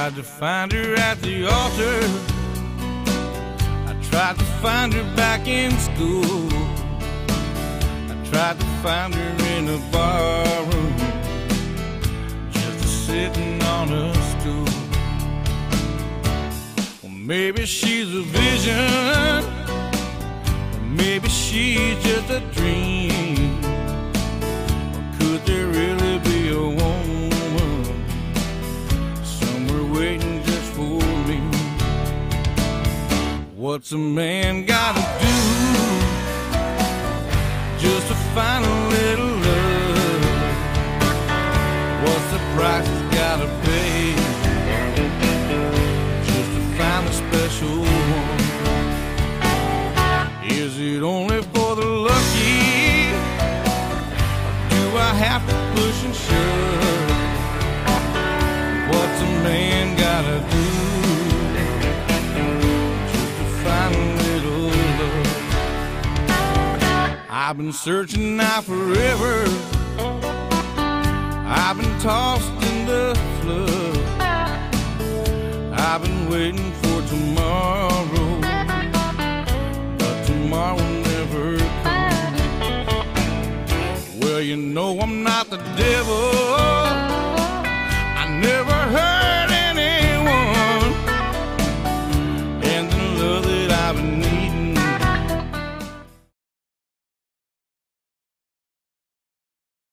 tried to find her at the altar. I tried to find her back in school. I tried to find her in a bar room, just sitting on a stool. Well, maybe she's a vision, or maybe she's just a dream. Or could there really be a woman somewhere waiting just for me? What's a man gotta do just to find a little love? What's the price he's gotta pay just to find a special one? Is it only for the lucky, or do I have to push and shove? What's a man gotta do just to find a little love? I've been searching now forever. I've been tossed in the flood. I've been waiting for tomorrow, but tomorrow never comes. Well, you know I'm not the devil. I never